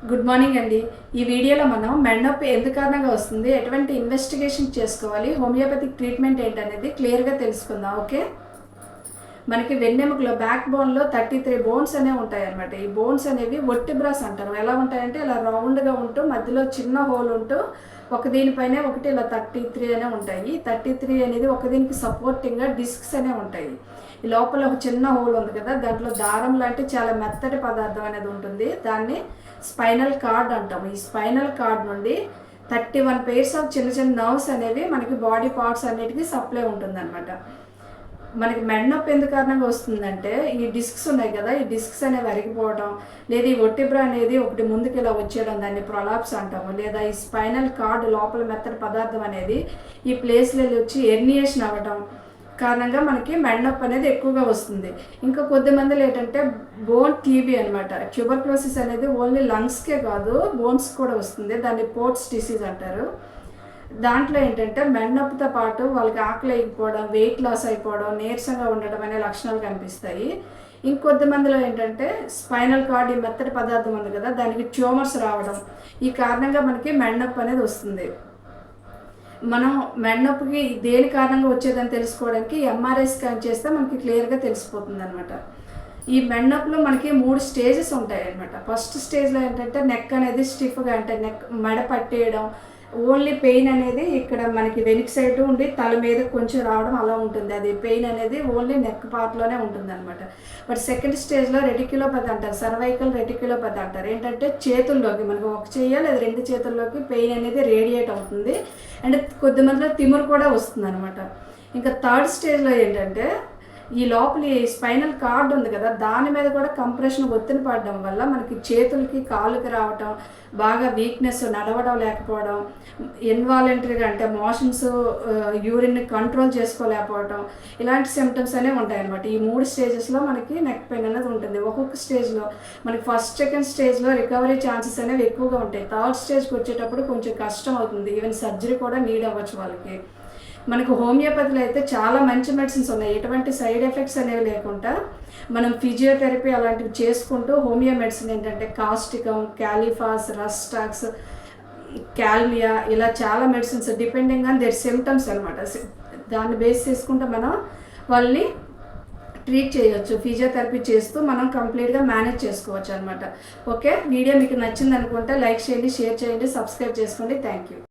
Good morning అండి. ఈ వీడియోలో మనం మెడ నొప్పి ఎందుకు కారణంగా వస్తుంది, ఎటువంటి ఇన్వెస్టిగేషన్ చేసుకోవాలి, హోమియోపతిక్ ట్రీట్మెంట్ ఏంటనేది క్లియర్గా తెలుసుకుందాం. ఓకే, మనకి వెన్నెముకలో బ్యాక్ బోన్లో 33 బోన్స్ అనేవి ఉంటాయి అన్నమాట. ఈ బోన్స్ అనేవి వర్టిబ్రాస్ అంటారు. ఎలా ఉంటాయంటే ఇలా రౌండ్గా ఉంటూ మధ్యలో చిన్న హోల్ ఉంటూ ఒక దీనిపైన ఒకటి ఇలా 33 అనే ఉంటాయి. 33 అనేది ఒక దీనికి సపోర్టింగ్గా డిస్క్స్ అనేవి ఉంటాయి. ఈ లోపల ఒక చిన్న హోల్ ఉంది కదా, దాంట్లో దారం లాంటి చాలా మెత్తటి పదార్థం అనేది ఉంటుంది. దాన్ని స్పైనల్ కార్డ్ అంటాము. ఈ స్పైనల్ కార్డ్ నుండి 31 పేర్స్ ఆఫ్ చిన్న చిన్న నర్వ్స్ అనేవి మనకి బాడీ పార్ట్స్ అన్నిటికీ సప్లై ఉంటుంది అనమాట. మనకి మెడ నొప్పి ఎందుకు కారణంగా వస్తుందంటే ఈ డిస్క్స్ ఉన్నాయి కదా, ఈ డిస్క్స్ అనేవి అరిగిపోవడం, లేదా ఈ వర్టిబ్రా అనేది ఒకటి ముందుకు ఇలా వచ్చేయడం, దాన్ని ప్రొలాప్స్ అంటాము. లేదా ఈ స్పైనల్ కార్డ్ లోపల మెత్తటి పదార్థం అనేది ఈ ప్లేస్లో వచ్చి ఎర్నియేషన్ అవ్వడం కారణంగా మనకి మెడ నొప్పి అనేది ఎక్కువగా వస్తుంది. ఇంకా కొద్దిమందిలో ఏంటంటే బోన్ టీబీ అనమాట. ట్యూబర్క్లోసిస్ అనేది ఓన్లీ లంగ్స్కే కాదు, బోన్స్ కూడా వస్తుంది. దాన్ని పోర్ట్స్ డిసీజ్ అంటారు. దాంట్లో ఏంటంటే మెడ నొప్పితో పాటు వాళ్ళకి ఆకలి అయిపోవడం, వెయిట్ లాస్ అయిపోవడం, నీరసంగా ఉండడం అనే లక్షణాలు కనిపిస్తాయి. ఇంకొద్ది మందిలో ఏంటంటే స్పైనల్ కార్డ్ ఈ మెత్తటి పదార్థం ఉంది కదా, దానికి ట్యూమర్స్ రావడం, ఈ కారణంగా మనకి మెడ నొప్పి అనేది వస్తుంది. మనం మెడ నొప్పికి దేని కారణంగా వచ్చేదని తెలుసుకోవడానికి ఎంఆర్ఐ స్కాన్ చేస్తే మనకి క్లియర్గా తెలిసిపోతుంది అనమాట. ఈ మెడ నొప్పిలో మనకి 3 స్టేజెస్ ఉంటాయి అనమాట. ఫస్ట్ స్టేజ్లో ఏంటంటే నెక్ అనేది స్టిఫ్గా, అంటే నెక్ మెడ పట్టేయడం, ఓన్లీ పెయిన్ అనేది ఇక్కడ మనకి వెనుక సైడ్ ఉండి తల మీద కొంచెం రావడం అలా ఉంటుంది. అది పెయిన్ అనేది ఓన్లీ నెక్ పార్ట్లోనే ఉంటుంది అనమాట. బట్ సెకండ్ స్టేజ్లో రెటిక్యులోపతి అంటారు, సర్వైకల్ రెటిక్యులోపతి అంటారు. ఏంటంటే చేతుల్లోకి మనకు ఒక చెయ్య లేదా 2 చేతుల్లోకి పెయిన్ అనేది రేడియేట్ అవుతుంది. అండ్ కొద్దిమందిలో తిమురు కూడా వస్తుంది అనమాట. ఇంకా థర్డ్ స్టేజ్లో ఏంటంటే ఈ లోపల స్పైనల్ కార్డ్ ఉంది కదా, దాని మీద కూడా కంప్రెషన్ ఒత్తిడి పడడం వల్ల మనకి చేతులకి కాళ్ళకి రావటం, బాగా వీక్నెస్, నడవడం లేకపోవడం, ఇన్వాలంటరీగా అంటే మోషన్స్, యూరిన్ని కంట్రోల్ చేసుకోలేకపోవడం, ఇలాంటి సిమ్టమ్స్ అనేవి ఉంటాయన్నమాట. ఈ 3 స్టేజెస్లో మనకి నెక్ పెయిన్ అనేది ఉంటుంది. ఒక్కొక్క స్టేజ్లో మనకి ఫస్ట్ సెకండ్ స్టేజ్లో రికవరీ ఛాన్సెస్ అనేవి ఎక్కువగా ఉంటాయి. థర్డ్ స్టేజ్కి వచ్చేటప్పుడు కొంచెం కష్టం అవుతుంది. ఈవెన్ సర్జరీ కూడా నీడ్ అవ్వచ్చు వాళ్ళకి. మనకు హోమియోపతిలో అయితే చాలా మంచి మెడిసిన్స్ ఉన్నాయి. ఎటువంటి సైడ్ ఎఫెక్ట్స్ అనేవి లేకుండా మనం ఫిజియోథెరపీ అలాంటివి చేసుకుంటూ హోమియో మెడిసిన్ ఏంటంటే కాస్టికం, క్యాలిఫాస్, రస్టాక్స్, క్యాల్మియా, ఇలా చాలా medicines depending on their symptoms అనమాట. దాన్ని బేస్ చేసుకుంటే మనం వాళ్ళని ట్రీట్ చేయవచ్చు. ఫిజియోథెరపీ చేస్తూ మనం కంప్లీట్గా మేనేజ్ చేసుకోవచ్చు అనమాట. ఓకే, వీడియో మీకు నచ్చింది అనుకుంటే లైక్ చేయండి, షేర్ చేయండి, సబ్స్క్రైబ్ చేసుకోండి. Thank you.